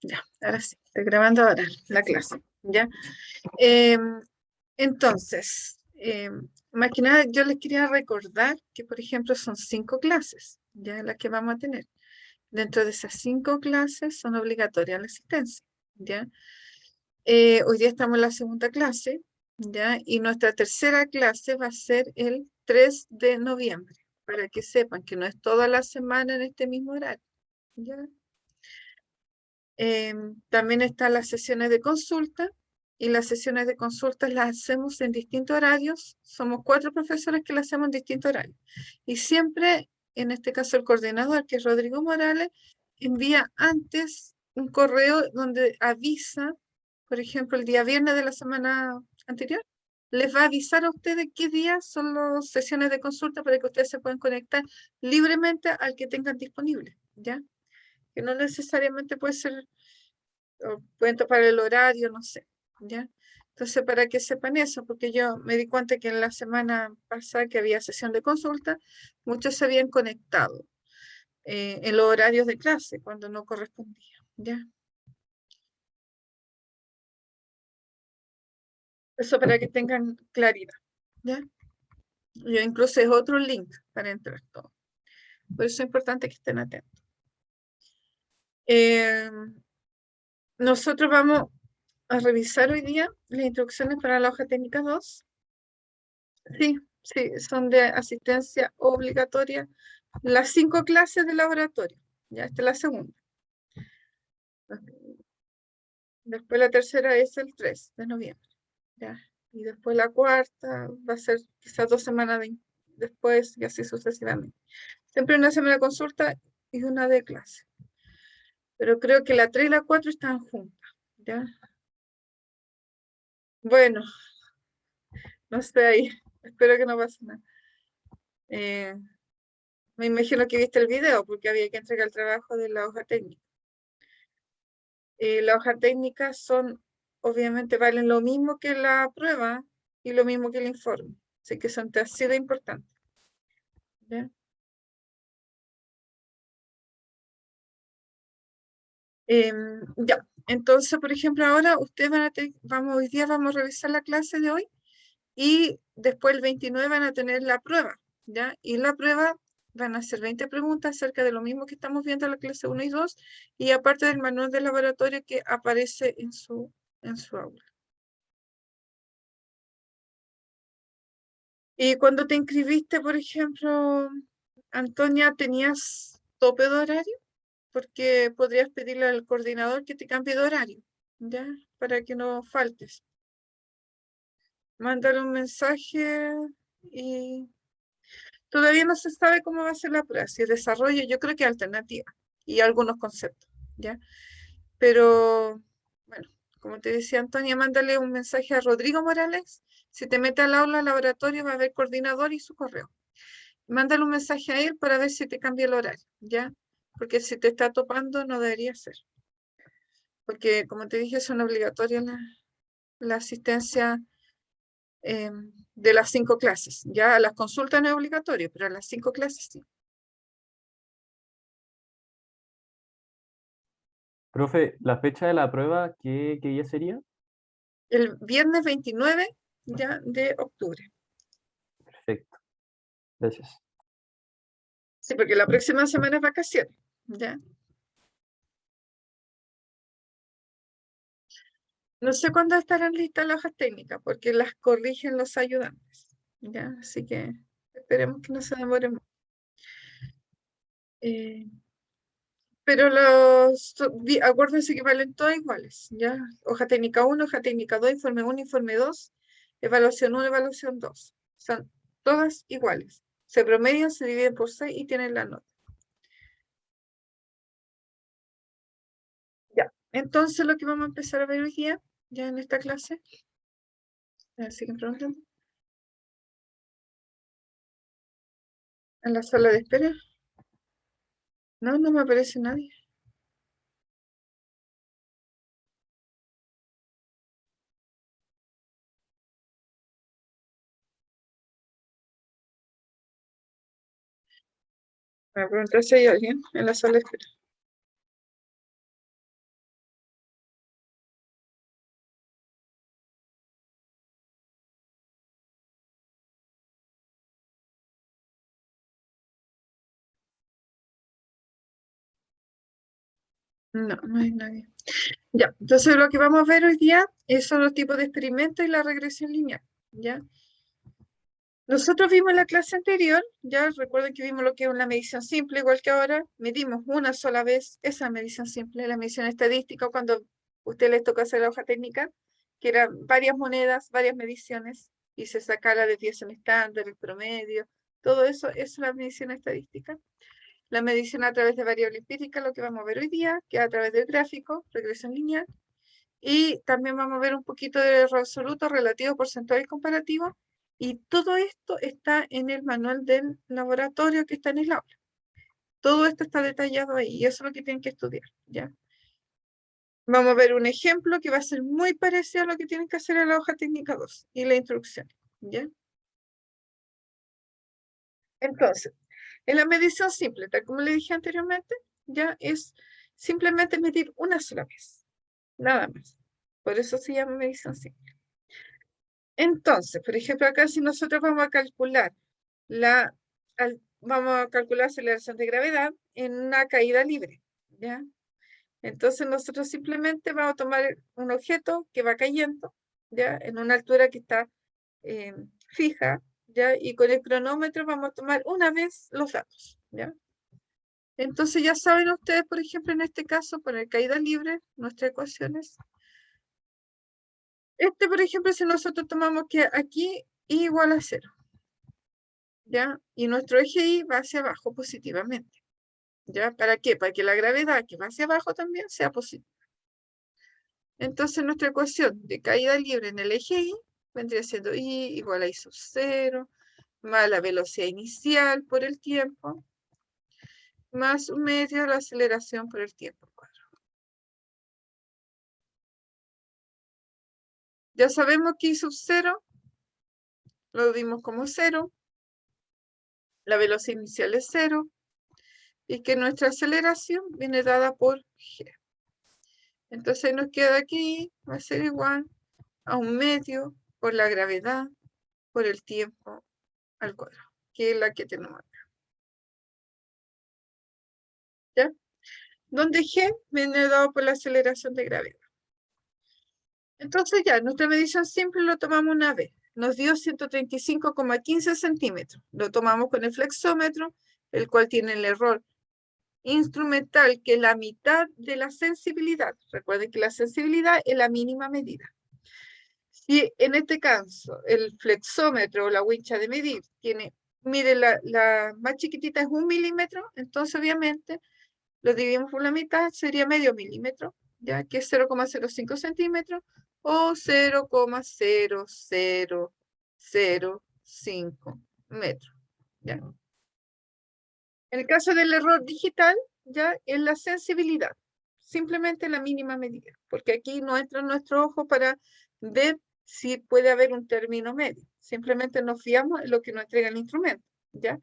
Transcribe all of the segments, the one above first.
Ya, ahora sí, estoy grabando ahora la clase, ¿ya? Em, entonces, más que nada, yo les quería recordar que, por ejemplo, son 5 clases, ya las que vamos a tener. Dentro de esas 5 clases son obligatorias la asistencia, ¿ya? Hoy día estamos en la segunda clase, ¿ya? Y nuestra tercera clase va a ser el 3 de noviembre, para que sepan que no es toda la semana en este mismo horario, ¿ya? También están las sesiones de consulta y las sesiones de consulta las hacemos en distintos horarios. Somos 4 profesores que las hacemos en distintos horarios. Y siempre, en este caso el coordinador, que es Rodrigo Morales, envía antes un correo donde avisa, por ejemplo, el día viernes de la semana anterior, les va a avisar a ustedes qué días son las sesiones de consulta para que ustedes se puedan conectar libremente al que tengan disponible, ¿ya? Que no necesariamente puede ser o pueden topar el horario, no sé, ¿ya? Entonces, para que sepan eso, porque yo me di cuenta que en la semana pasada que había sesión de consulta, muchos se habían conectado en los horarios de clase cuando no correspondía, ¿ya? Eso para que tengan claridad, ¿ya? Yo incluso es otro link para entrar todo. Por eso es importante que estén atentos. Eh, Nosotros vamos a revisar hoy día las instrucciones para la hoja técnica 2. Sí, sí, son de asistencia obligatoria. Las 5 clases de laboratorio. Ya, esta es la segunda. Después la tercera es el 3 de noviembre. Ya. Y después la cuarta va a ser quizás 2 semanas después y así sucesivamente. Siempre una semana de consulta y una de clase. Pero creo que la 3 y la 4 están juntas. ¿Ya? Bueno, no sé ahí. Espero que no pase nada. Eh, Me imagino que viste el video porque había que entregar el trabajo de la hoja técnica. La hoja técnica son, obviamente, valen lo mismo que la prueba y lo mismo que el informe. Así que son así de importantes. ¿Ya? Ya. Entonces, por ejemplo, ahora ustedes van a vamos, hoy día vamos a revisar la clase de hoy y después el 29 van a tener la prueba, ¿ya? Y la prueba van a ser 20 preguntas acerca de lo mismo que estamos viendo en la clase 1 y 2 y aparte del manual de laboratorio que aparece en su aula. Y cuando te inscribiste, por ejemplo, Antonia, ¿tenías tope de horario? Porque podrías pedirle al coordinador que te cambie de horario, ¿ya? Para que no faltes. Mándale un mensaje y todavía no se sabe cómo va a ser la prueba. Si es desarrollo, yo creo que alternativa y algunos conceptos, ¿ya? Pero, bueno, como te decía Antonia, mándale un mensaje a Rodrigo Morales. Si te mete al aula, al laboratorio, va a haber coordinador y su correo. Mándale un mensaje a él para ver si te cambia el horario, ¿ya? Porque si te está topando, no debería ser. Porque, como te dije, son obligatorias la asistencia de las 5 clases. Ya las consultas no es obligatorio, pero las 5 clases sí. Profe, ¿la fecha de la prueba qué día sería? El viernes 29 ya de octubre. Perfecto, gracias. Sí, porque la próxima semana es vacaciones, ¿ya? No sé cuándo estarán listas las hojas técnicas, porque las corrigen los ayudantes, ¿ya? Así que esperemos que no se demore mucho. Eh, Pero acuérdense que valen todas iguales, ¿ya? Hoja técnica 1, hoja técnica 2, informe 1, informe 2, evaluación 1, evaluación 2. Son todas iguales. Se promedian, se dividen por 6 y tienen la nota. Ya. Entonces lo que vamos a empezar a ver hoy día, ya en esta clase, siguen preguntando, en la sala de espera. No, no me aparece nadie. Me pregunté si hay alguien en la sala de espera. No, no hay nadie. Ya, entonces lo que vamos a ver hoy día son los tipos de experimentos y la regresión lineal, ¿ya? Nosotros vimos en la clase anterior, ya recuerden que vimos lo que es una medición simple, igual que ahora, medimos una sola vez esa medición simple, la medición estadística, cuando a usted les toca hacer la hoja técnica, que eran varias monedas, varias mediciones, y se saca la desviación estándar, el promedio, todo eso es la medición estadística. La medición a través de variable empírica, lo que vamos a ver hoy día, que es a través del gráfico, regresión lineal, y también vamos a ver un poquito de error absoluto, relativo, porcentual y comparativo. Y todo esto está en el manual del laboratorio que está en el aula. Todo esto está detallado ahí y eso es lo que tienen que estudiar, ¿ya? Vamos a ver un ejemplo que va a ser muy parecido a lo que tienen que hacer en la hoja técnica 2 y la instrucción, ¿ya? Entonces, en la medición simple, tal como le dije anteriormente, ya es simplemente medir una sola vez, nada más. Por eso se llama medición simple. Entonces, por ejemplo, acá si nosotros vamos a calcular vamos a calcular aceleración de gravedad en una caída libre, ¿ya? Entonces nosotros simplemente vamos a tomar un objeto que va cayendo, ¿ya? En una altura que está fija, ¿ya? Y con el cronómetro vamos a tomar una vez los datos, ¿ya? Entonces ya saben ustedes, por ejemplo, en este caso, poner caída libre, nuestras ecuaciones. Por ejemplo, si nosotros tomamos que aquí I igual a 0, ¿ya? Y nuestro eje Y va hacia abajo positivamente, ¿ya? ¿Para qué? Para que la gravedad que va hacia abajo también sea positiva. Entonces nuestra ecuación de caída libre en el eje Y vendría siendo I igual a I sub 0, más la velocidad inicial por el tiempo, más un medio de la aceleración por el tiempo al cuadrado. Ya sabemos que I sub 0 lo dimos como 0, la velocidad inicial es 0, y que nuestra aceleración viene dada por G. Entonces nos queda aquí, va a ser igual a un medio por la gravedad por el tiempo al cuadrado, que es la que tenemos acá. ¿Ya? Donde G viene dado por la aceleración de gravedad. Entonces ya, nuestra medición simple lo tomamos una vez. Nos dio 135,15 centímetros. Lo tomamos con el flexómetro, el cual tiene el error instrumental, que es la mitad de la sensibilidad. Recuerden que la sensibilidad es la mínima medida. Si en este caso el flexómetro o la wincha de medir mide la más chiquitita es 1 milímetro, entonces obviamente lo dividimos por la mitad, sería medio milímetro, ya que es 0,05 centímetros o 0,0005 metros. ¿Ya? En el caso del error digital, ya es la sensibilidad, simplemente la mínima medida, porque aquí no entra nuestro ojo para ver si puede haber un término medio. Simplemente nos fiamos en lo que nos entrega el instrumento, ¿ya?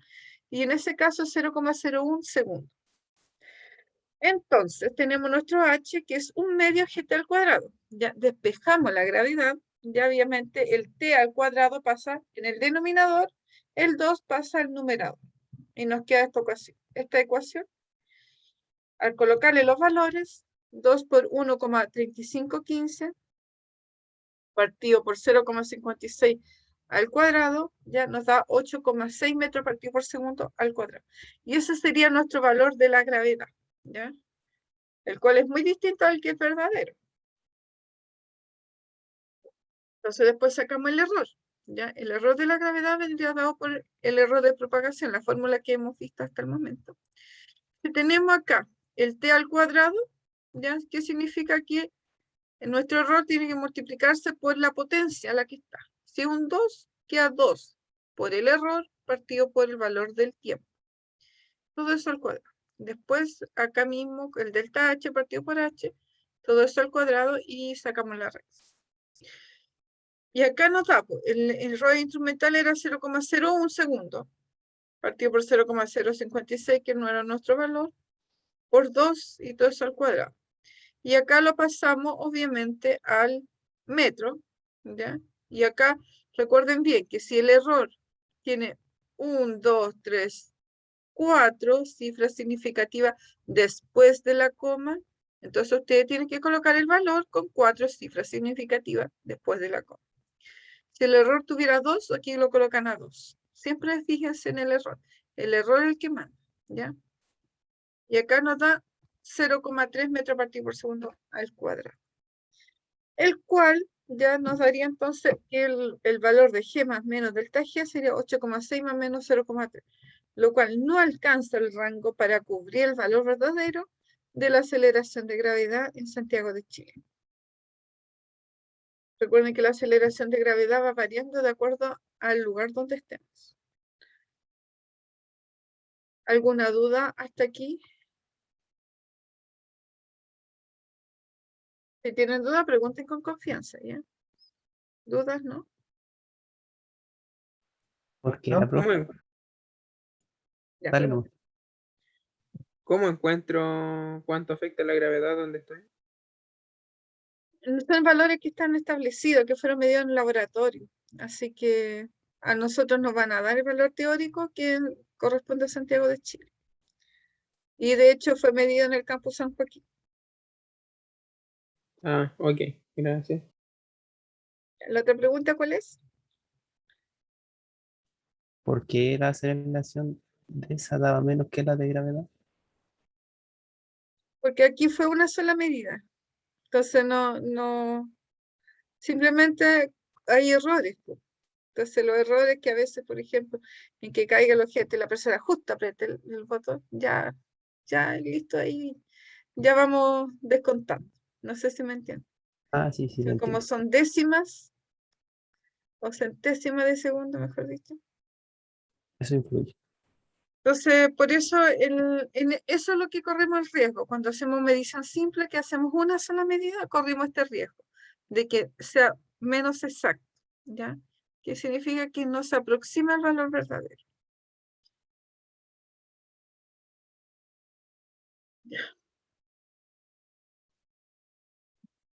Y en ese caso 0,01 segundos. Entonces tenemos nuestro h, que es un medio gt al cuadrado. Ya despejamos la gravedad, ya obviamente el t al cuadrado pasa en el denominador, el 2 pasa al numerador. Y nos queda esta ecuación. Al colocarle los valores, 2 por 1,3515 partido por 0,56 al cuadrado, ya nos da 8,6 metros partido por segundo al cuadrado. Y ese sería nuestro valor de la gravedad, ¿ya? El cual es muy distinto al que es verdadero. Entonces después sacamos el error, ¿ya? El error de la gravedad vendría dado por el error de propagación, la fórmula que hemos visto hasta el momento. Y tenemos acá el t al cuadrado, ¿ya? ¿Qué significa? Que nuestro error tiene que multiplicarse por la potencia a la que está. Si es un 2, queda 2 por el error partido por el valor del tiempo. Todo eso al cuadrado. Después, acá mismo, el delta h partido por h, todo eso al cuadrado y sacamos la raíz. Y acá nos da, el error instrumental era 0,01 segundo, partido por 0,056, que no era nuestro valor, por 2 y todo eso al cuadrado. Y acá lo pasamos, obviamente, al metro, ¿ya? Y acá, recuerden bien que si el error tiene 1, 2, 3, 4 cifras significativas después de la coma, Entonces ustedes tienen que colocar el valor con 4 cifras significativas después de la coma. Si el error tuviera 2, aquí lo colocan a 2. Siempre fíjense en el error. El error es el que manda, ¿ya? Y acá nos da 0,3 metros partido por segundo al cuadrado. El cual ya nos daría entonces que el valor de G más menos delta G sería 8,6 más menos 0,3, lo cual no alcanza el rango para cubrir el valor verdadero de la aceleración de gravedad en Santiago de Chile. Recuerden que la aceleración de gravedad va variando de acuerdo al lugar donde estemos. ¿Alguna duda hasta aquí? Si tienen duda, pregunten con confianza, ¿ya? ¿Dudas, no? ¿Por qué No, la profe? Ya, Dale, pregunten. ¿Cómo encuentro cuánto afecta la gravedad donde estoy? Son valores que están establecidos, que fueron medidos en el laboratorio. Así que a nosotros nos van a dar el valor teórico que corresponde a Santiago de Chile. Y de hecho fue medido en el campus San Joaquín. Ah, ok, gracias. ¿La otra pregunta cuál es? ¿Por qué la aceleración de esa daba menos que la de gravedad? Porque aquí fue una sola medida. Entonces simplemente hay errores, po. Entonces los errores que a veces, por ejemplo, en que caiga el objeto y la persona justo apriete el botón, ya listo, ahí ya vamos descontando. No sé si me entienden. Ah, sí, sí, lo Que como entiendo. son décimas o centésimas de segundo, mejor dicho. Eso influye. Entonces, por eso, eso es lo que corremos el riesgo. Cuando hacemos medición simple, que hacemos una sola medida, corrimos este riesgo de que sea menos exacto, ¿ya? Que significa que no se aproxima al valor verdadero.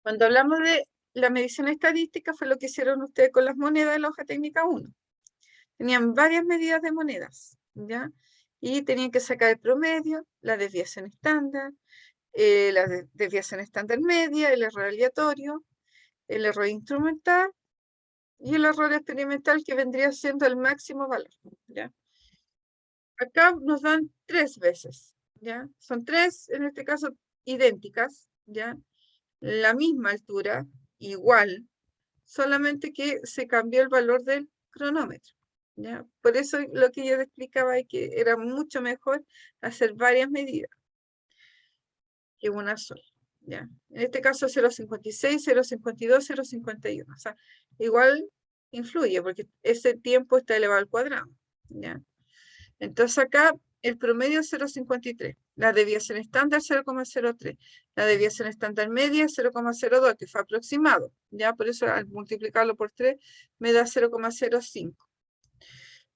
Cuando hablamos de la medición estadística, fue lo que hicieron ustedes con las monedas de la hoja técnica 1. Tenían varias medidas de monedas, ¿ya? Y tenían que sacar el promedio, la desviación estándar, la desviación estándar media, el error aleatorio, el error instrumental y el error experimental, que vendría siendo el máximo valor, ¿ya? Acá nos dan 3 veces, ¿ya? Son 3, en este caso, idénticas, ¿ya? La misma altura, igual, solamente que se cambió el valor del cronómetro, ¿ya? Por eso lo que yo les explicaba es que era mucho mejor hacer varias medidas que una sola, ¿ya? En este caso 0,56, 0,52, 0,51, o sea, igual influye porque ese tiempo está elevado al cuadrado, ¿ya? Entonces acá el promedio es 0,53, la desviación estándar 0,03, la desviación estándar media 0,02, que fue aproximado, ya por eso al multiplicarlo por 3 me da 0,05.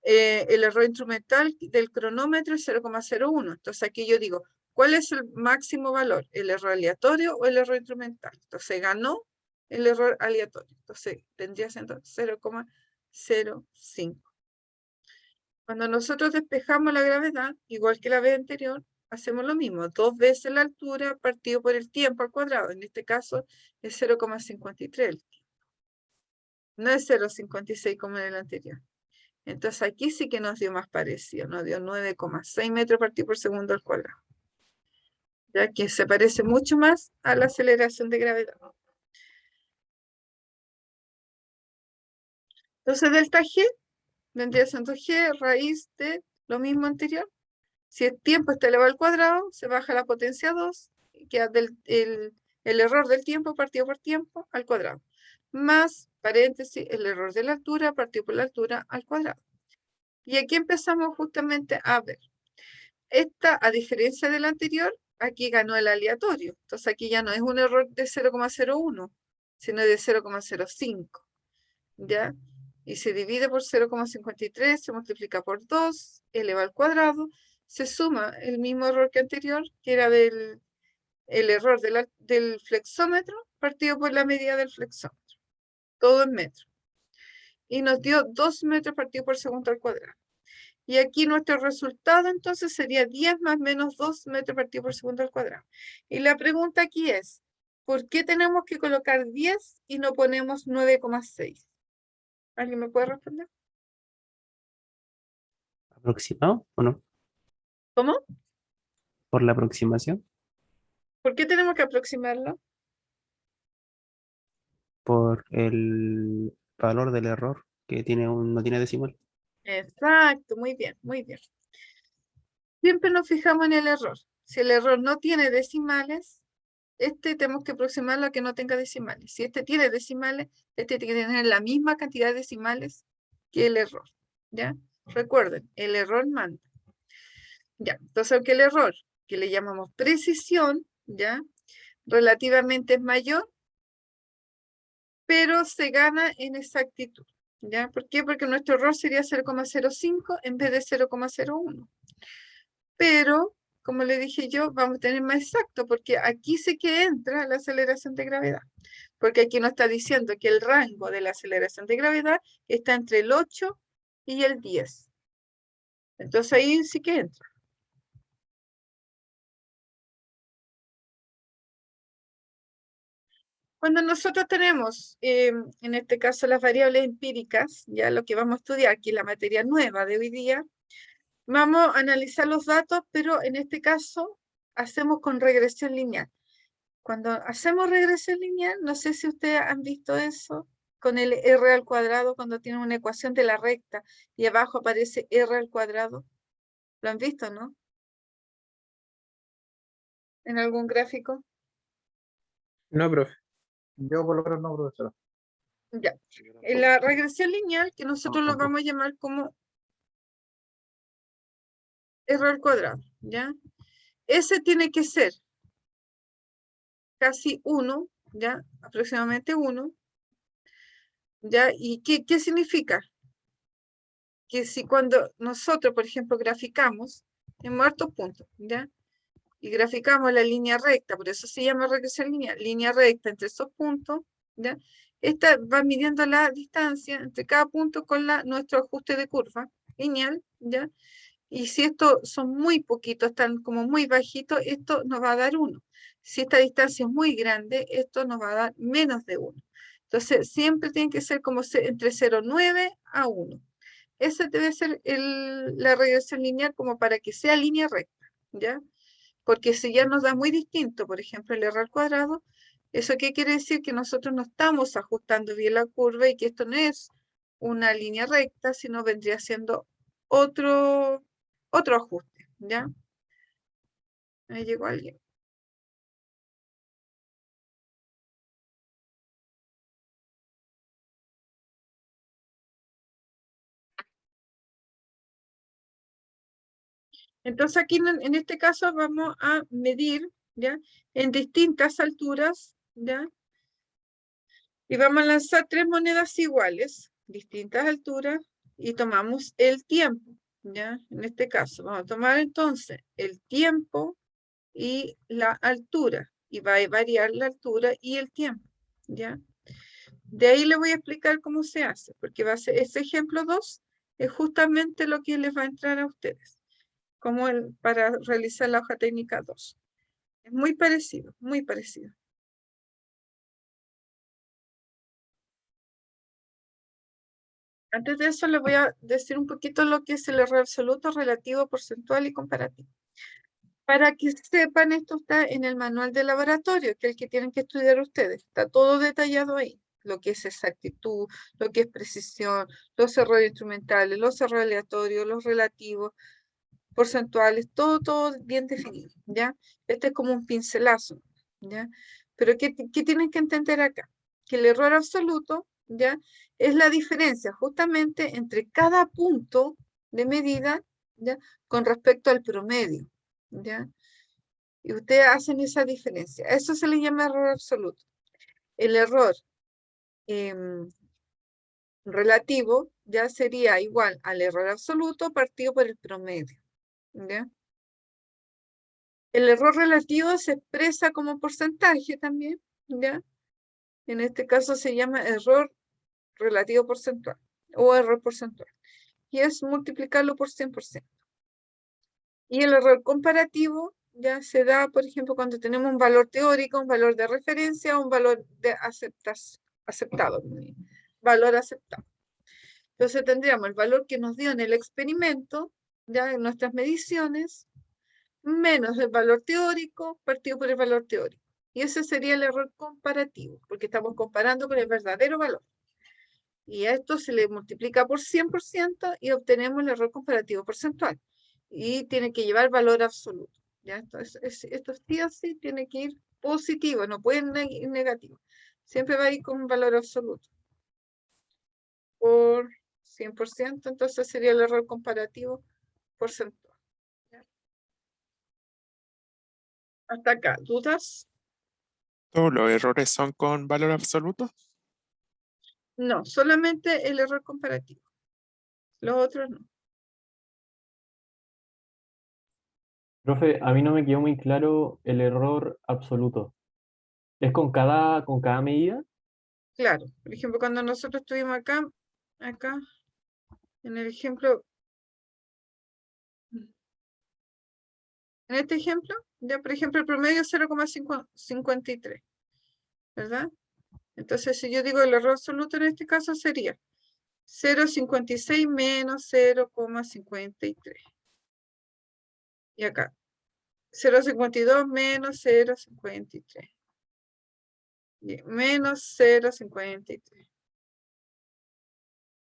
El error instrumental del cronómetro es 0,01. Entonces aquí yo digo, ¿cuál es el máximo valor? ¿El error aleatorio o el error instrumental? Entonces ganó el error aleatorio. Entonces tendría siendo 0,05. Cuando nosotros despejamos la gravedad, igual que la vez anterior, hacemos lo mismo, 2 veces la altura partido por el tiempo al cuadrado. En este caso es 0,53 el tiempo. No es 0,56 como en el anterior. Entonces aquí sí que nos dio más parecido, nos dio 9,6 metros partido por segundo al cuadrado. Ya que se parece mucho más a la aceleración de gravedad. Entonces delta G vendría siendo G raíz de lo mismo anterior. Si el tiempo está elevado al cuadrado, se baja la potencia 2, y queda el error del tiempo partido por tiempo al cuadrado. Más, paréntesis, el error de la altura partido por la altura al cuadrado. Y aquí empezamos justamente a ver. Esta, a diferencia del anterior, aquí ganó el aleatorio. Entonces aquí ya no es un error de 0,01, sino de 0,05. ¿Ya? Y se divide por 0,53, se multiplica por 2, eleva al cuadrado, se suma el mismo error que anterior, que era el error del flexómetro partido por la medida del flexómetro, todo en metros. Y nos dio 2 metros partido por segundo al cuadrado. Y aquí nuestro resultado entonces sería 10 más menos 2 metros partido por segundo al cuadrado. Y la pregunta aquí es, ¿por qué tenemos que colocar 10 y no ponemos 9,6? ¿Alguien me puede responder? ¿Aproximado o no? ¿Cómo? ¿Por la aproximación? ¿Por qué tenemos que aproximarlo? Por el valor del error que no tiene decimal. Exacto, muy bien, muy bien. Siempre nos fijamos en el error. Si el error no tiene decimales, tenemos que aproximarlo a que no tenga decimales. Si este tiene decimales, este tiene que tener la misma cantidad de decimales que el error. ¿Ya? Recuerden, el error manda. Ya, entonces aunque el error, que le llamamos precisión, ¿ya? Relativamente es mayor, pero se gana en exactitud. ¿Ya? ¿Por qué? Porque nuestro error sería 0,05 en vez de 0,01. Pero, como le dije yo, vamos a tener más exacto, porque aquí sí que entra la aceleración de gravedad. Porque aquí nos está diciendo que el rango de la aceleración de gravedad está entre el 8 y el 10. Entonces ahí sí que entra. Cuando nosotros tenemos, en este caso, las variables empíricas, ya lo que vamos a estudiar aquí, la materia nueva de hoy día, vamos a analizar los datos, pero en este caso hacemos con regresión lineal. Cuando hacemos regresión lineal, no sé si ustedes han visto eso, con el r al cuadrado, cuando tienen una ecuación de la recta y abajo aparece r al cuadrado. ¿Lo han visto, no? ¿En algún gráfico? No, profe. Yo por lo menos no, profesora. Ya. En la regresión lineal, que nosotros lo vamos a llamar como r al cuadrado, ¿ya? Ese tiene que ser casi 1, ¿ya? Aproximadamente 1, ¿ya? ¿Y qué significa? Que si cuando nosotros, por ejemplo, graficamos en hartos puntos, ¿ya? Y graficamos la línea recta, por eso se llama regresión lineal, línea recta entre esos puntos, ¿ya? Esta va midiendo la distancia entre cada punto con nuestro ajuste de curva lineal, ¿ya? Y si estos son muy poquitos, están como muy bajitos, esto nos va a dar 1. Si esta distancia es muy grande, esto nos va a dar menos de 1. Entonces, siempre tiene que ser como entre 0,9 a 1. Esa debe ser la regresión lineal como para que sea línea recta, ¿ya? Porque si ya nos da muy distinto, por ejemplo, el r al cuadrado, ¿eso qué quiere decir? Que nosotros no estamos ajustando bien la curva y que esto no es una línea recta, sino vendría siendo otro ajuste, ¿ya? Ahí llegó alguien. Entonces aquí en este caso vamos a medir, ¿ya? En distintas alturas, ¿ya? Y vamos a lanzar 3 monedas iguales, distintas alturas, y tomamos el tiempo, ¿ya? En este caso, vamos a tomar entonces el tiempo y la altura, y va a variar la altura y el tiempo, ¿ya? De ahí le voy a explicar cómo se hace, porque va a ser ese ejemplo 2, es justamente lo que les va a entrar a ustedes, como para realizar la hoja técnica 2. Es muy parecido, muy parecido. Antes de eso, les voy a decir un poquito lo que es el error absoluto, relativo, porcentual y comparativo. Para que sepan, esto está en el manual de laboratorio, que es el que tienen que estudiar ustedes. Está todo detallado ahí. Lo que es exactitud, lo que es precisión, los errores instrumentales, los errores aleatorios, los relativos, porcentuales, todo bien definido, ¿ya? Este es como un pincelazo, ¿ya? Pero ¿qué tienen que entender acá? Que el error absoluto, ¿ya? Es la diferencia justamente entre cada punto de medida, ¿ya? Con respecto al promedio, ¿ya? Y ustedes hacen esa diferencia. Eso se le llama error absoluto. El error relativo ya sería igual al error absoluto partido por el promedio, ¿ya? El error relativo se expresa como porcentaje también, ¿ya? En este caso se llama error relativo porcentual o error porcentual. y es multiplicarlo por 100%. Y el error comparativo ya se da, por ejemplo, cuando tenemos un valor teórico, un valor de referencia, un valor de aceptado, valor aceptado. Entonces tendríamos el valor que nos dio en el experimento, ya en nuestras mediciones, menos el valor teórico partido por el valor teórico. Y ese sería el error comparativo, porque estamos comparando con el verdadero valor. Y a esto se le multiplica por 100% y obtenemos el error comparativo porcentual. Y tiene que llevar valor absoluto. ¿Ya? Entonces, esto sí o sí tiene que ir positivo, no puede ir negativo. Siempre va a ir con un valor absoluto. Por 100%, entonces sería el error comparativo porcentual. ¿Ya? Hasta acá, ¿dudas? ¿Todos los errores son con valor absoluto? No, solamente el error comparativo. Los otros no. Profe, a mí no me quedó muy claro el error absoluto. ¿Es con cada medida? Claro, por ejemplo, cuando nosotros estuvimos acá, en el ejemplo, en este ejemplo, ya por ejemplo el promedio es 0,53, ¿verdad? Entonces si yo digo el error absoluto en este caso sería 0,56 menos 0,53. Y acá, 0,52 menos 0,53. Menos 0,53.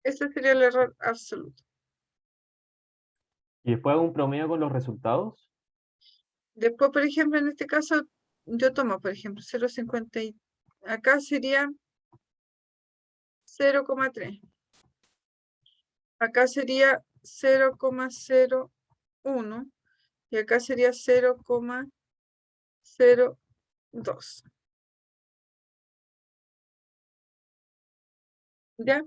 Este sería el error absoluto. Y después hago un promedio con los resultados. Después, por ejemplo, en este caso, yo tomo, por ejemplo, 0,50 y acá sería 0,3. Acá sería 0,01 y acá sería 0,02. ¿Ya?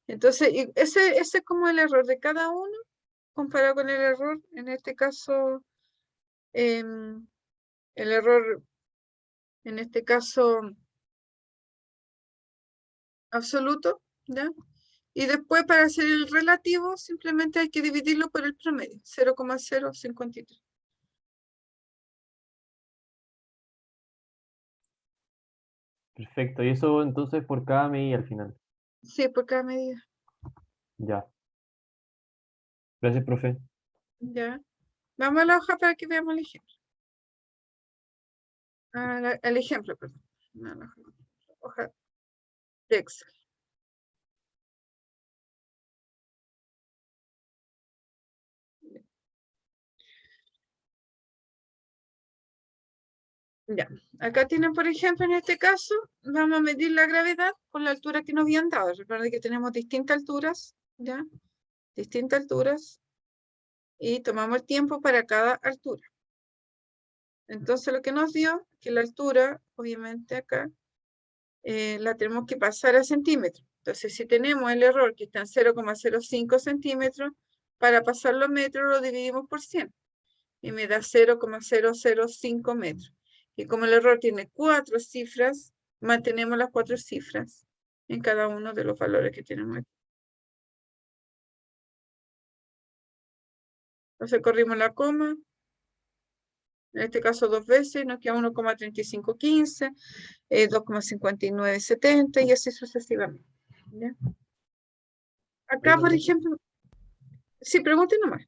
Entonces, ese es como el error de cada uno comparado con el error, en este caso, el error, en este caso, absoluto, ¿ya? Y después para hacer el relativo, simplemente hay que dividirlo por el promedio, 0,053. Perfecto. Y eso entonces por cada medida al final. Sí, por cada medida. Ya. Gracias, profe. Ya. Vamos a la hoja para que veamos el ejemplo. El ejemplo, perdón. No, la hoja de Excel. Ya. Acá tienen, por ejemplo, en este caso, vamos a medir la gravedad con la altura que nos habían dado. Recuerden que tenemos distintas alturas, ¿ya? Distintas alturas. Y tomamos el tiempo para cada altura. Entonces lo que nos dio, que la altura, obviamente acá, la tenemos que pasar a centímetros. Entonces si tenemos el error que está en 0,05 centímetros, para pasarlo a metros lo dividimos por 100. Y me da 0,005 metros. Y como el error tiene 4 cifras, mantenemos las 4 cifras en cada uno de los valores que tenemos aquí. Entonces corrimos la coma. En este caso 2 veces, nos queda 1,3515, 2,5970 y así sucesivamente. ¿Ya? Acá, por ejemplo, sí, pregunten nomás.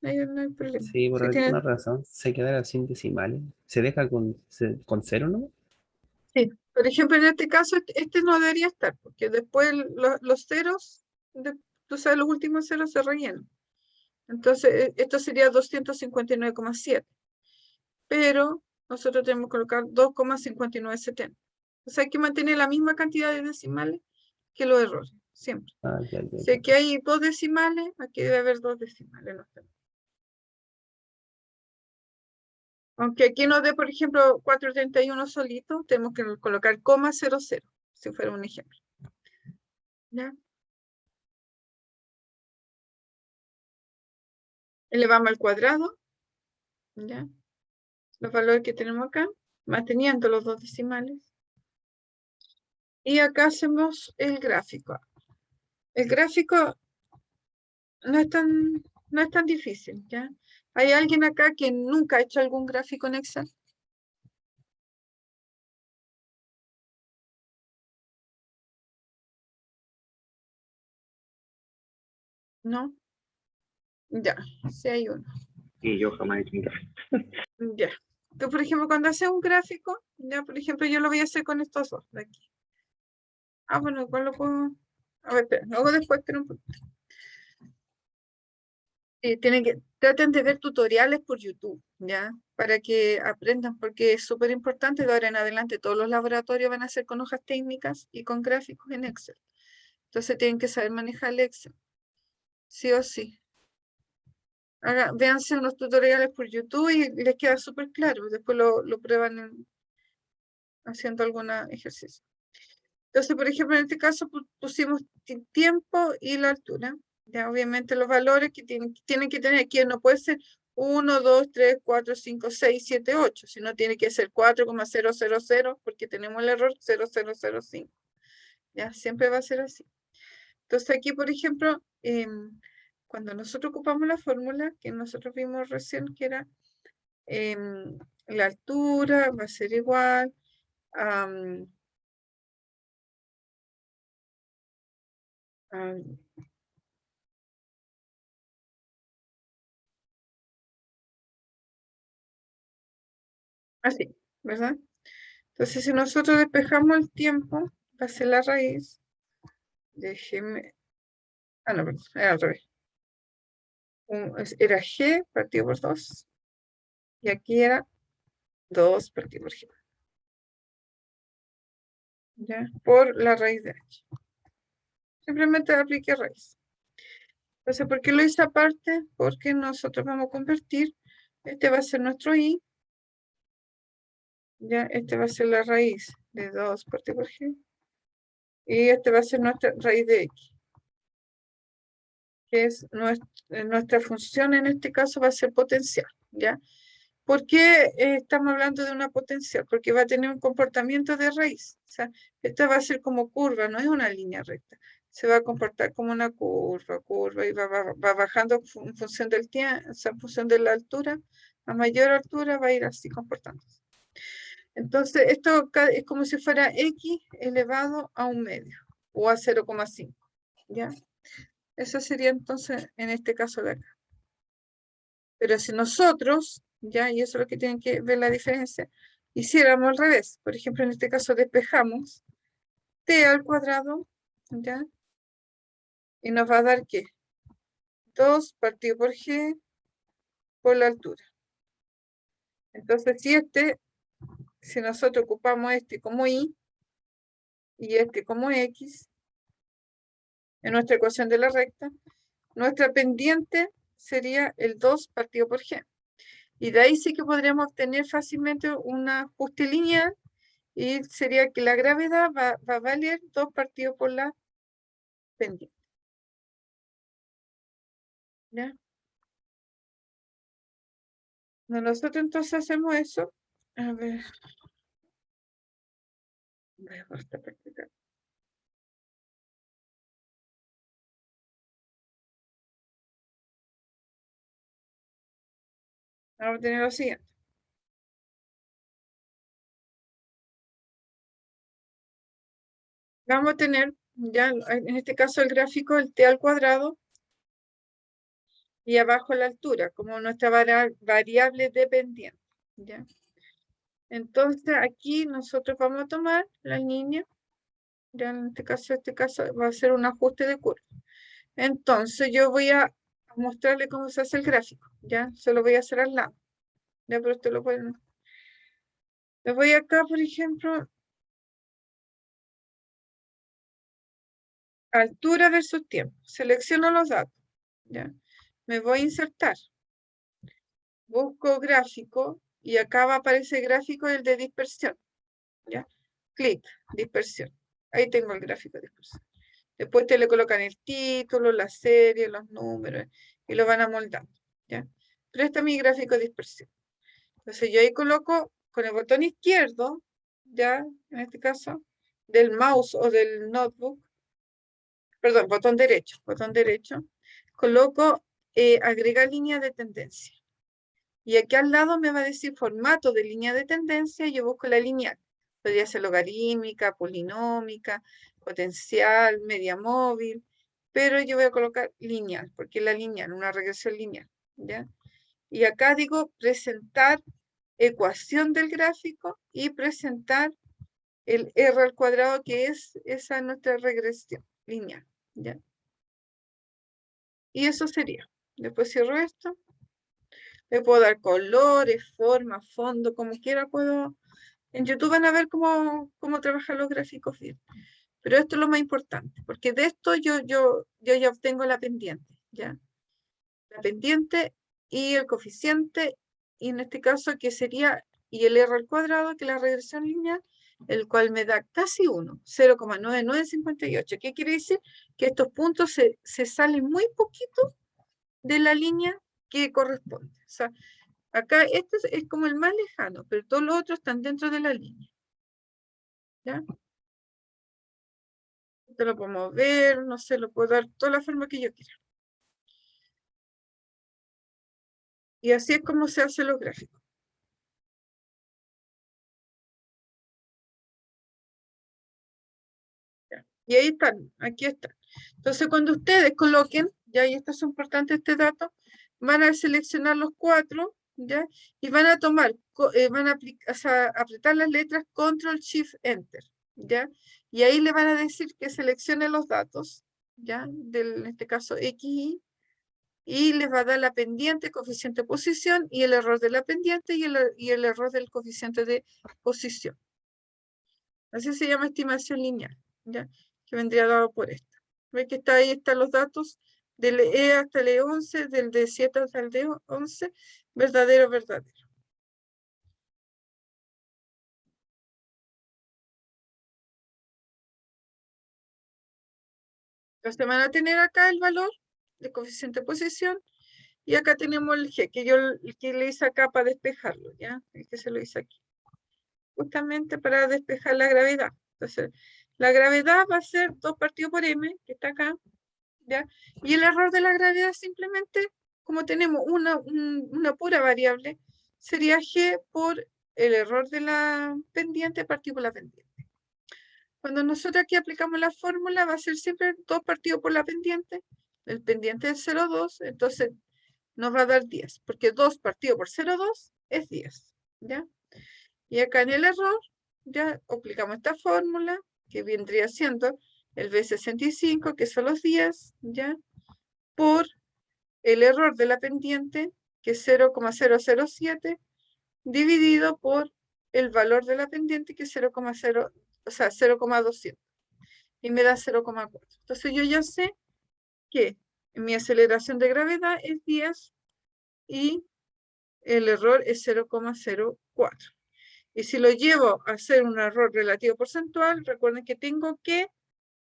No hay problema. Sí, por Si tienen, alguna razón se quedará sin decimales. ¿Se deja con cero, no? sí. Por ejemplo, en este caso, este no debería estar, porque después los ceros, tú sabes, los últimos ceros se rellenan. Entonces, esto sería 259,7. Pero nosotros tenemos que colocar 2,5970. O sea, hay que mantener la misma cantidad de decimales que los errores, siempre. Ah, ya, ya, Si ya. aquí hay 2 decimales, aquí debe haber 2 decimales. No está. Aunque aquí nos dé, por ejemplo, 431 solito, tenemos que colocar coma 00, si fuera un ejemplo. ¿Ya? Elevamos al cuadrado, ¿ya? Los valores que tenemos acá, manteniendo los 2 decimales. Y acá hacemos el gráfico. El gráfico no es tan difícil, ¿ya? ¿Hay alguien acá que nunca ha hecho algún gráfico en Excel? ¿No? Ya, sí hay uno. Y yo jamás he hecho un gráfico. Ya. Tú, por ejemplo, cuando haces un gráfico, ya, por ejemplo, yo lo voy a hacer con estos dos de aquí. Ah, bueno, igual lo puedo. A ver, espera, lo hago después, pero un poquito. Traten de ver tutoriales por YouTube, ¿ya? Para que aprendan, porque es súper importante. De ahora en adelante, todos los laboratorios van a ser con hojas técnicas y con gráficos en Excel. Entonces tienen que saber manejar el Excel, sí o sí. Véanse unos tutoriales por YouTube y les queda súper claro. Después lo prueban haciendo algún ejercicio. Entonces, por ejemplo, en este caso pusimos tiempo y la altura. Ya, obviamente los valores que tienen que tener aquí no puede ser 1, 2, 3, 4, 5, 6, 7, 8, sino tiene que ser 4,000 porque tenemos el error 0005. Ya, siempre va a ser así. Entonces aquí, por ejemplo, cuando nosotros ocupamos la fórmula que nosotros vimos recién, que era la altura va a ser igual a, así, ¿verdad? Entonces, si nosotros despejamos el tiempo, va a ser la raíz. Déjeme. Ah, no, perdón, era al revés. Era G partido por 2. Y aquí era 2 partido por G. ¿Ya? Por la raíz de H. Simplemente aplique raíz. Entonces, ¿por qué lo hice aparte? Porque nosotros vamos a convertir. Este va a ser nuestro I. Ya, este va a ser la raíz de 2 partido por G. Y este va a ser nuestra raíz de X. Que es nuestra función en este caso va a ser potencial. ¿Ya? ¿Por qué estamos hablando de una potencial? Porque va a tener un comportamiento de raíz. O sea, esta va a ser como curva, no es una línea recta. Se va a comportar como una curva, y va bajando en función del tiempo, o sea, en función de la altura. A mayor altura va a ir así comportándose. Entonces, esto es como si fuera x elevado a un medio, o a 0,5. ¿Ya? Eso sería entonces, en este caso de acá. Pero si nosotros, ya, y eso es lo que tienen que ver la diferencia, hiciéramos al revés, por ejemplo, en este caso despejamos t al cuadrado, ya, y nos va a dar ¿qué? 2 partido por g por la altura. Entonces, si nosotros ocupamos este como y este como x, en nuestra ecuación de la recta, nuestra pendiente sería el 2 partido por g. Y de ahí sí que podríamos obtener fácilmente un ajuste lineal. Y sería que la gravedad va a valer 2 partido por la pendiente. ¿Ya? Nosotros entonces hacemos eso. A ver. Voy a esta práctica. Vamos a tener lo siguiente. Vamos a tener, ya en este caso el gráfico, el t al cuadrado, y abajo la altura, como nuestra variable dependiente. ¿Ya? Entonces aquí nosotros vamos a tomar la línea, ya en este caso va a ser un ajuste de curva. Entonces yo voy a mostrarle cómo se hace el gráfico, ¿ya? Se lo voy a hacer al lado. Ya, pero usted lo pueden. Me voy acá, por ejemplo, altura versus tiempo. Selecciono los datos, ¿ya? Me voy a insertar. Busco gráfico y acá va a aparecer gráfico el de dispersión, ¿ya? Clic, dispersión. Ahí tengo el gráfico de dispersión. Después te le colocan el título, la serie, los números y lo van amoldando, ¿ya? Pero este es mi gráfico de dispersión. Entonces yo ahí coloco con el botón izquierdo, ya, en este caso, del mouse o del notebook, perdón, botón derecho, coloco agregar línea de tendencia. Y aquí al lado me va a decir formato de línea de tendencia, yo busco la lineal. Podría ser logarítmica, polinómica, potencial, media móvil, pero yo voy a colocar lineal, porque es la lineal, una regresión lineal, ¿ya? Y acá digo presentar ecuación del gráfico y presentar el R al cuadrado, que es esa nuestra regresión lineal, ¿ya? Y eso sería. Después cierro esto. Le puedo dar colores, forma, fondo, como quiera puedo. En YouTube van a ver cómo trabajar los gráficos bien. Pero esto es lo más importante, porque de esto yo ya obtengo la pendiente, ¿ya? La pendiente y el coeficiente, y en este caso que sería, y el R al cuadrado, que es la regresión lineal, el cual me da casi 1, 0,9958. ¿Qué quiere decir? Que estos puntos se salen muy poquito de la línea que corresponde. O sea, acá este es como el más lejano, pero todos los otros están dentro de la línea. ¿Ya? Esto lo podemos ver, no sé, lo puedo dar toda la forma que yo quiera. Y así es como se hacen los gráficos. ¿Ya? Y ahí están, aquí están. Entonces, cuando ustedes coloquen, ya, y esto es importante este dato, van a seleccionar los 4, ¿ya? Y van a tomar, van a apretar las letras Control Shift Enter, ¿ya? Y ahí le van a decir que seleccione los datos, ¿ya? En este caso XY, y les va a dar la pendiente, coeficiente de posición, y el error de la pendiente y el error del coeficiente de posición. Así se llama estimación lineal, ¿ya? Que vendría dado por esta. ¿Ve que está ahí? Están los datos del E hasta el E11, del D7 hasta el D11, verdadero, verdadero. Entonces van a tener acá el valor de coeficiente de posición, y acá tenemos el G, que le hice acá para despejarlo, ¿ya? El que se lo hice aquí. Justamente para despejar la gravedad. Entonces, la gravedad va a ser 2 partido por M, que está acá, ¿ya? Y el error de la gravedad simplemente, como tenemos una pura variable, sería G por el error de la pendiente partido por la pendiente. Cuando nosotros aquí aplicamos la fórmula, va a ser siempre 2 partido por la pendiente, el pendiente es 0,2, entonces nos va a dar 10, porque 2 partido por 0,2 es 10, ¿ya? Y acá en el error, ya aplicamos esta fórmula, que vendría siendo el B65, que son los 10, ¿ya? Por el error de la pendiente, que es 0,007, dividido por el valor de la pendiente, que es 0,0, o sea, 0,200. Y me da 0,4. Entonces yo ya sé que mi aceleración de gravedad es 10 y el error es 0,04. Y si lo llevo a hacer un error relativo porcentual, recuerden que tengo que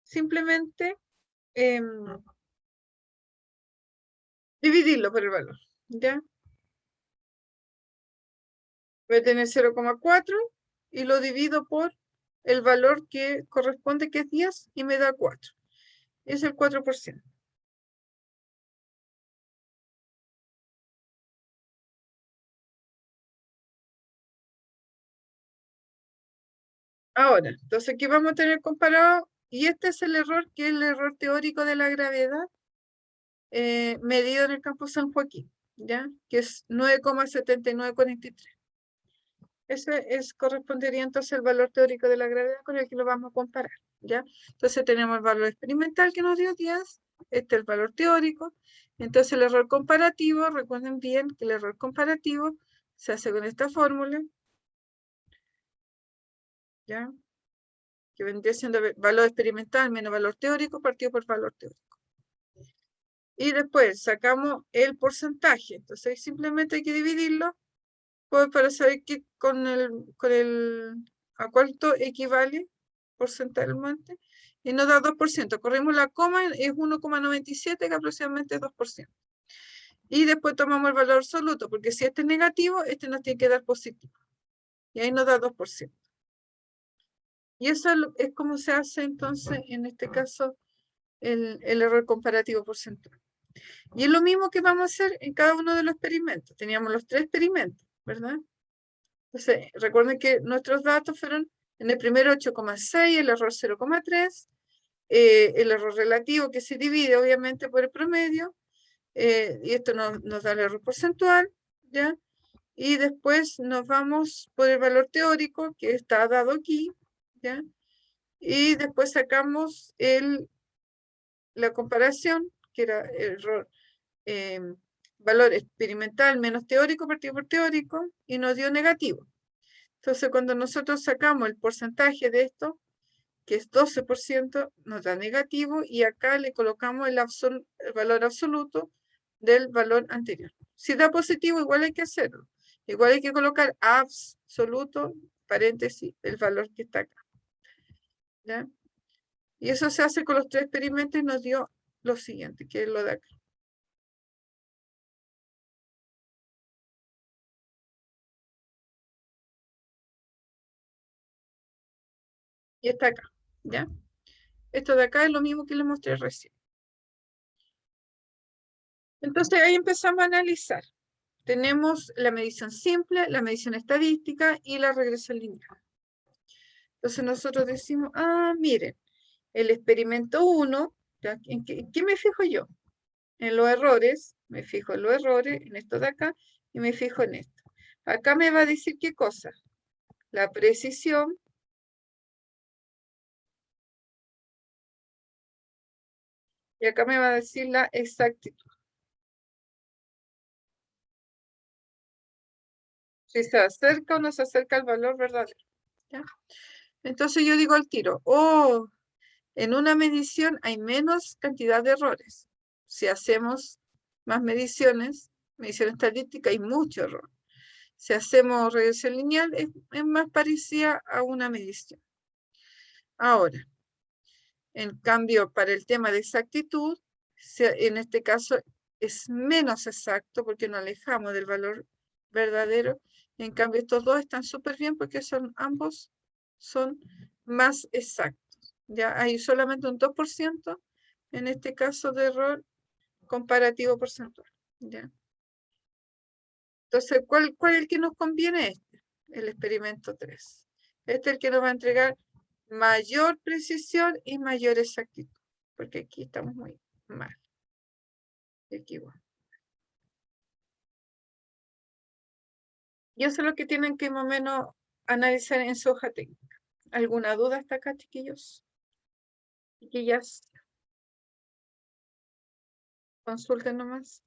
simplemente dividirlo por el valor, ¿ya? Voy a tener 0,4 y lo divido por el valor que corresponde, que es 10, y me da 4. Es el 4%. Ahora, entonces aquí vamos a tener comparado, y este es el error, que es el error teórico de la gravedad medido en el campo San Joaquín, ¿ya? Que es 9,7943. Ese correspondería entonces al valor teórico de la gravedad con el que lo vamos a comparar, ¿ya? Entonces tenemos el valor experimental que nos dio 10, este es el valor teórico, entonces el error comparativo, recuerden bien que el error comparativo se hace con esta fórmula, ¿ya? Que vendría siendo valor experimental menos valor teórico partido por valor teórico. Y después sacamos el porcentaje, entonces simplemente hay que dividirlo para saber que a cuánto equivale porcentualmente, y nos da 2%. Corrimos la coma, es 1,97, que aproximadamente es 2%. Y después tomamos el valor absoluto, porque si este es negativo, este nos tiene que dar positivo. Y ahí nos da 2%. Y eso es como se hace entonces, en este caso, el error comparativo porcentual. Y es lo mismo que vamos a hacer en cada uno de los experimentos. Teníamos los 3 experimentos, ¿verdad? Entonces, recuerden que nuestros datos fueron en el primero 8,6, el error 0,3, el error relativo que se divide obviamente por el promedio, y esto nos da el error porcentual, ¿ya? Y después nos vamos por el valor teórico que está dado aquí, ¿ya? Y después sacamos la comparación, que era el error, valor experimental menos teórico partido por teórico, y nos dio negativo. Entonces, cuando nosotros sacamos el porcentaje de esto, que es 12%, nos da negativo, y acá le colocamos el valor absoluto del valor anterior. Si da positivo, igual hay que hacerlo. Igual hay que colocar absoluto, paréntesis, el valor que está acá. ¿Ya? Y eso se hace con los 3 experimentos y nos dio lo siguiente, que es lo de acá. Y está acá, ¿ya? Esto de acá es lo mismo que les mostré recién. Entonces ahí empezamos a analizar. Tenemos la medición simple, la medición estadística y la regresión lineal. Entonces nosotros decimos, miren, el experimento 1, ¿en qué me fijo yo? En los errores, me fijo en los errores, en esto de acá, y me fijo en esto. Acá me va a decir qué cosa. La precisión, y acá me va a decir la exactitud. Si se acerca o no se acerca al valor verdadero. ¿Ya? Entonces yo digo al tiro, en una medición hay menos cantidad de errores. Si hacemos más medición estadística, hay mucho error. Si hacemos regresión lineal, es más parecida a una medición. Ahora, en cambio, para el tema de exactitud, en este caso es menos exacto porque nos alejamos del valor verdadero. En cambio, estos dos están súper bien porque ambos son más exactos. Ya hay solamente un 2% en este caso de error comparativo porcentual. ¿Ya? Entonces, ¿cuál es el que nos conviene? El experimento 3. Este es el que nos va a entregar mayor precisión y mayor exactitud, porque aquí estamos muy mal. Equivocado. Y eso es lo que tienen que más o menos analizar en su hoja técnica. ¿Alguna duda hasta acá, chiquillos? Chiquillas, consulten nomás.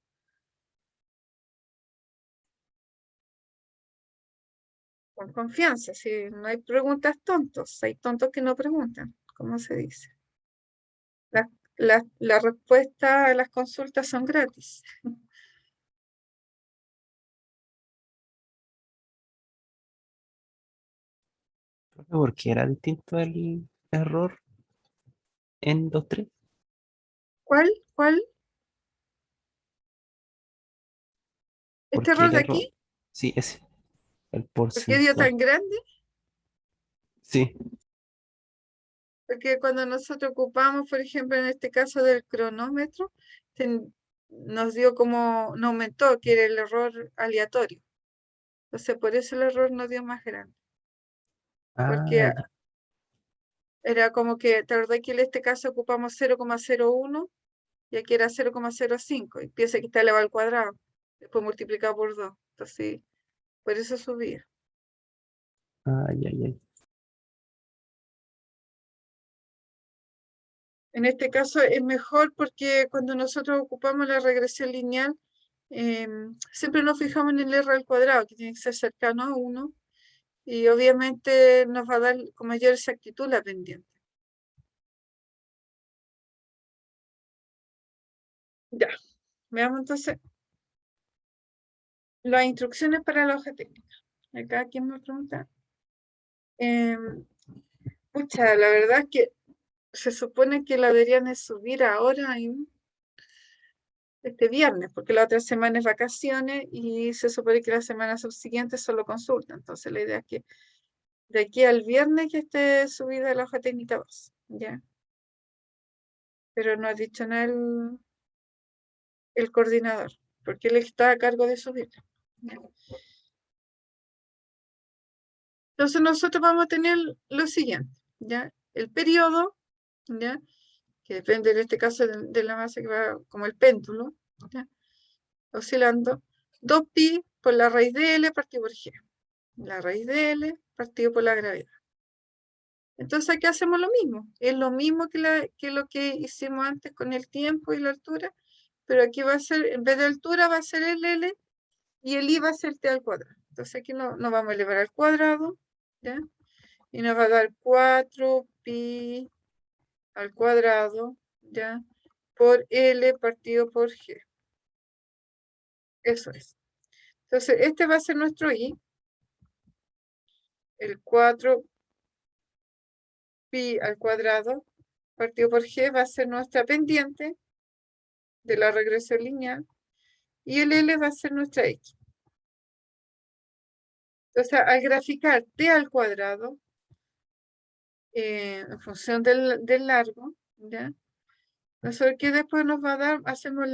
Con confianza, si no hay preguntas tontos, hay tontos que no preguntan, ¿cómo se dice? La respuesta a las consultas son gratis. ¿Por qué era distinto el error en 2-3? ¿Cuál? ¿Por ¿Este qué error el de error? aquí? Sí, ese. El ¿Por qué dio porcentual. tan grande? Sí. Porque cuando nosotros ocupamos, por ejemplo, en este caso del cronómetro, nos dio como, no aumentó, que era el error aleatorio. Entonces, por eso el error nos dio más grande. Porque Ya. era como que, ¿te acordás que en este caso ocupamos 0,01 y aquí era 0,05? Y piensa que está elevado al cuadrado, después multiplicado por 2. Entonces, por eso subía. Ya. En este caso es mejor porque cuando nosotros ocupamos la regresión lineal, siempre nos fijamos en el r al cuadrado, que tiene que ser cercano a 1, y obviamente nos va a dar con mayor exactitud la pendiente. Ya, veamos entonces las instrucciones para la hoja técnica. Acá, ¿quién me pregunta? Pucha, la verdad es que se supone que la deberían de subir ahora, este viernes, porque la otra semana es vacaciones y se supone que la semana subsiguiente solo consulta. Entonces la idea es que de aquí al viernes ya esté subida la hoja técnica 2, ¿ya? Pero no ha dicho nada el coordinador, porque él está a cargo de subirlo. ¿Ya? Entonces nosotros vamos a tener lo siguiente, ¿ya? El periodo, ¿ya? Que depende en este caso de la masa que va como el péndulo, ¿ya? Oscilando, 2pi por la raíz de L partido por G. La raíz de L partido por la gravedad. Entonces aquí hacemos lo mismo. Es lo mismo que lo que hicimos antes con el tiempo y la altura, pero aquí va a ser, en vez de altura va a ser el L y el I va a ser T al cuadrado. Entonces aquí nos vamos a elevar al cuadrado, ¿ya? Y nos va a dar 4pi al cuadrado, ¿ya? Por L partido por G. Eso es. Entonces, este va a ser nuestro I. El 4pi al cuadrado partido por G va a ser nuestra pendiente de la regresión lineal. Y el L va a ser nuestra X. Entonces, al graficar T al cuadrado, en función del largo, ¿ya? Nosotros que después nos va a dar, hacemos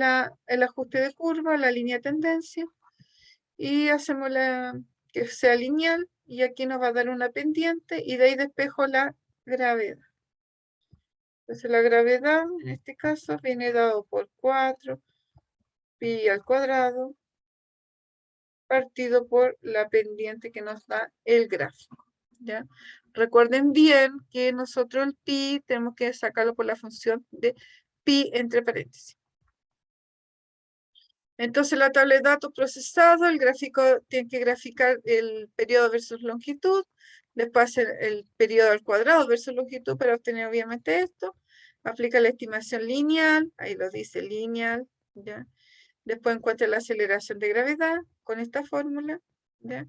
el ajuste de curva, la línea de tendencia, y hacemos que sea lineal, y aquí nos va a dar una pendiente, y de ahí despejo la gravedad. Entonces la gravedad, en este caso, viene dado por 4pi al cuadrado, partido por la pendiente que nos da el gráfico, ¿ya? Recuerden bien que nosotros el pi tenemos que sacarlo por la función de pi entre paréntesis. Entonces la tabla de datos procesado, el gráfico tiene que graficar el periodo versus longitud, después hacer el periodo al cuadrado versus longitud para obtener obviamente esto, aplica la estimación lineal, ahí lo dice lineal, ¿ya? Después encuentra la aceleración de gravedad con esta fórmula, ¿ya?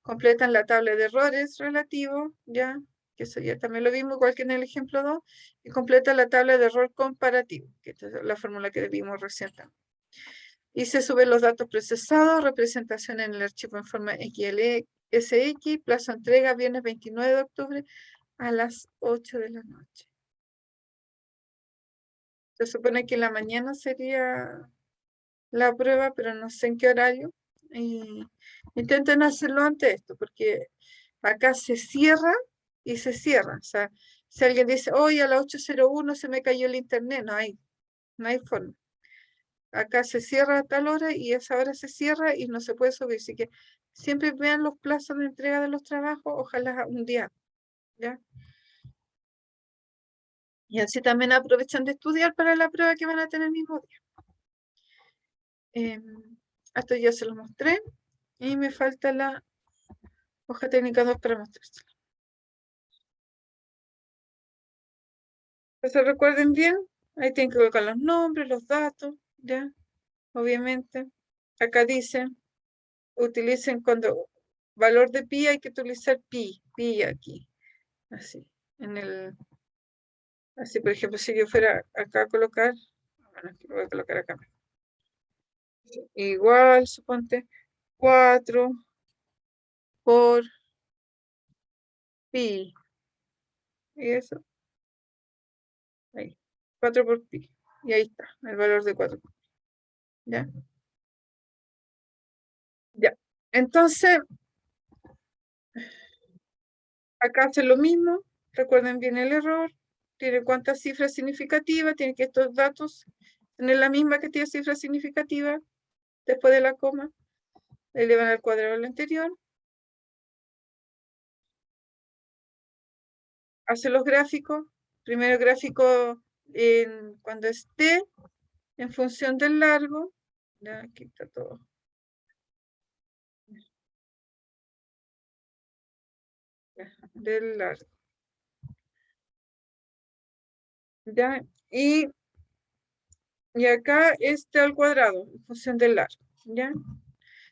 Completan la tabla de errores relativo, ¿ya? Que eso ya también lo vimos igual que en el ejemplo 2, y completa la tabla de error comparativo, que esta es la fórmula que vimos recién también. Y se suben los datos procesados, representación en el archivo en forma XLSX, plazo de entrega viernes 29 de octubre a las 8 de la noche. Se supone que en la mañana sería la prueba, pero no sé en qué horario. Y intenten hacerlo antes de esto, porque acá se cierra y se cierra. O sea, si alguien dice, hoy a las 8:01 se me cayó el internet, no hay forma. Acá se cierra a tal hora y esa hora se cierra y no se puede subir. Así que siempre vean los plazos de entrega de los trabajos, ojalá un día, ¿ya? Y así también aprovechan de estudiar para la prueba que van a tener el mismo día. Esto ya se lo mostré y me falta la hoja técnica 2 para mostrárselo. Entonces recuerden bien, ahí tienen que colocar los nombres, los datos, ¿ya? Obviamente. Acá dice, utilicen cuando valor de pi hay que utilizar pi aquí, así, así por ejemplo, si yo fuera acá a colocar, bueno, aquí lo voy a colocar acá, igual, suponte, 4 por pi, y eso, ahí, 4 por pi, y ahí está, el valor de 4 por pi, ¿ya? Ya, entonces, acá hace lo mismo, recuerden bien el error, tiene cuántas cifras significativas, tiene que estos datos tener la misma cantidad de cifras significativas después de la coma, elevan al cuadrado del anterior, hace los gráficos, primero gráfico cuando esté en función del largo, ya aquí está todo. Ya, del largo. Ya, y acá este al cuadrado, en función del largo, ¿ya?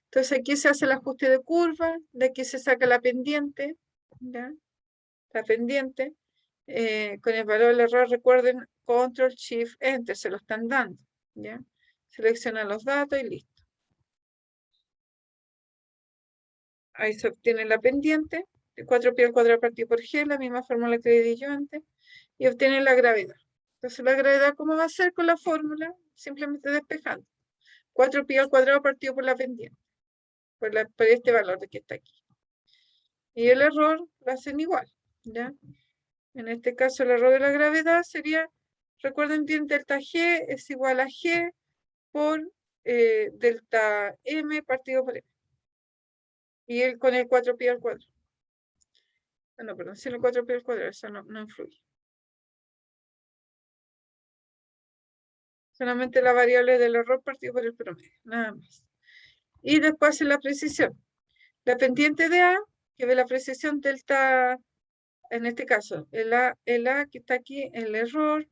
Entonces aquí se hace el ajuste de curva, de aquí se saca la pendiente, ¿ya? La pendiente, con el valor del error, recuerden, Control, Shift, Enter, se lo están dando, ¿ya? Seleccionan los datos y listo. Ahí se obtiene la pendiente, de 4pi al cuadrado partido por G, la misma fórmula que di yo antes, y obtienen la gravedad. Entonces, la gravedad, ¿cómo va a ser con la fórmula? Simplemente despejando. 4pi al cuadrado partido por la pendiente, por este valor de que está aquí. Y el error lo hacen igual, ¿ya? En este caso el error de la gravedad sería, recuerden bien, delta G es igual a G por delta M partido por M. Y el con el 4pi al cuadrado. No, perdón, si el 4pi al cuadrado, eso no influye. Solamente la variable del error partido por el promedio, nada más. Y después en la precisión. La pendiente de A, que ve la precisión delta, en este caso, el A que está aquí, el error,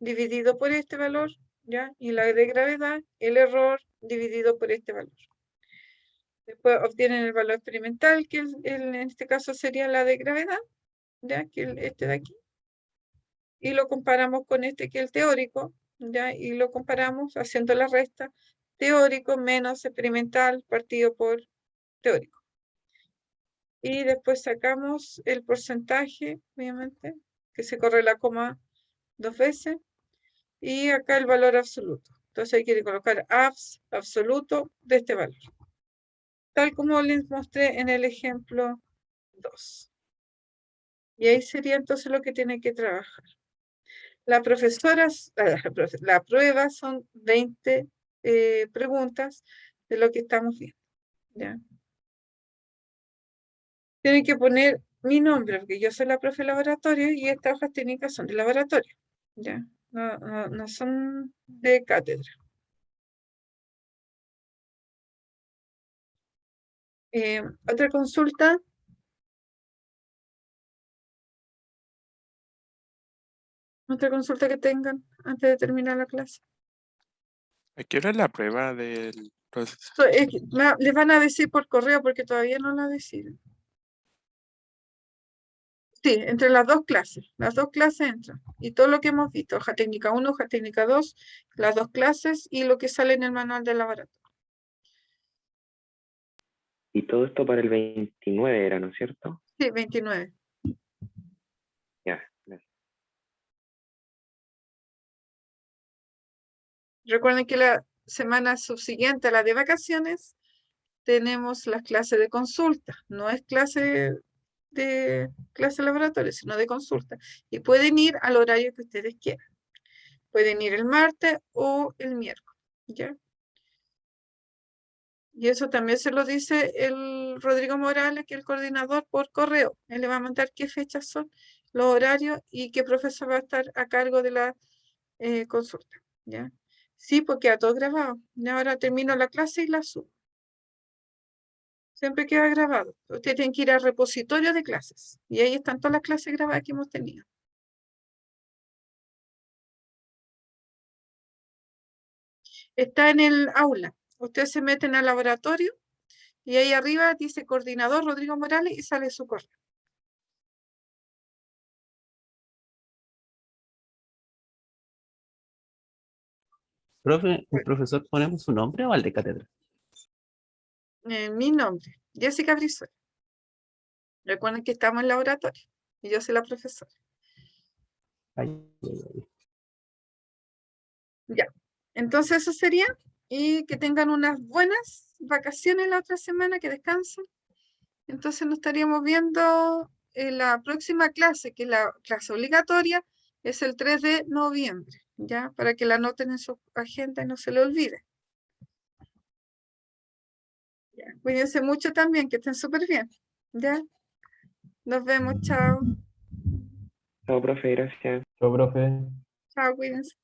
dividido por este valor, ¿ya? Y la de gravedad, el error dividido por este valor. Después obtienen el valor experimental, que en este caso sería la de gravedad, ¿ya? Que este de aquí. Y lo comparamos con este que es el teórico, ¿ya? Y lo comparamos haciendo la resta teórico menos experimental partido por teórico. Y después sacamos el porcentaje, obviamente, que se corre la coma 2 veces. Y acá el valor absoluto. Entonces hay que colocar absoluto de este valor. Tal como les mostré en el ejemplo 2. Y ahí sería entonces lo que tiene que trabajar. La prueba son 20 preguntas de lo que estamos viendo, ¿ya? Tienen que poner mi nombre, porque yo soy la profe de laboratorio y estas hojas técnicas son de laboratorio, ¿ya? No son de cátedra. Otra consulta. Otra consulta que tengan antes de terminar la clase. ¿A qué hora es la prueba del proceso? Les van a decir por correo porque todavía no la deciden. Sí, entre las dos clases. Las dos clases entran. Y todo lo que hemos visto, hoja técnica 1, hoja técnica 2, las dos clases y lo que sale en el manual del laboratorio. Y todo esto para el 29 era, ¿no es cierto? Sí, 29. Ya, gracias. Recuerden que la semana subsiguiente a la de vacaciones tenemos las clases de consulta. No es clase de laboratorio, sino de consulta. Y pueden ir al horario que ustedes quieran. Pueden ir el martes o el miércoles, ¿ya? Y eso también se lo dice el Rodrigo Morales, que es el coordinador, por correo. Él le va a mandar qué fechas son, los horarios y qué profesor va a estar a cargo de la consulta, ¿ya? Sí, porque a todo grabado. Y ahora termino la clase y la subo. Siempre queda grabado. Ustedes tienen que ir al repositorio de clases. Y ahí están todas las clases grabadas que hemos tenido. Está en el aula. Ustedes se meten al laboratorio y ahí arriba dice coordinador Rodrigo Morales y sale su correo. Profe, ¿el profesor ponemos su nombre o al de cátedra? Mi nombre, Jessica Brizuela. Recuerden que estamos en el laboratorio y yo soy la profesora. Ay, ay, ay. Ya. Entonces eso sería. Y que tengan unas buenas vacaciones la otra semana, que descansen. Entonces nos estaríamos viendo en la próxima clase, que es la clase obligatoria, es el 3 de noviembre, ¿ya? Para que la anoten en su agenda y no se le olvide. Ya. Cuídense mucho también, que estén súper bien, ¿ya? Nos vemos, chao. Chao, profe, gracias. Chao, profe. Chao, cuídense.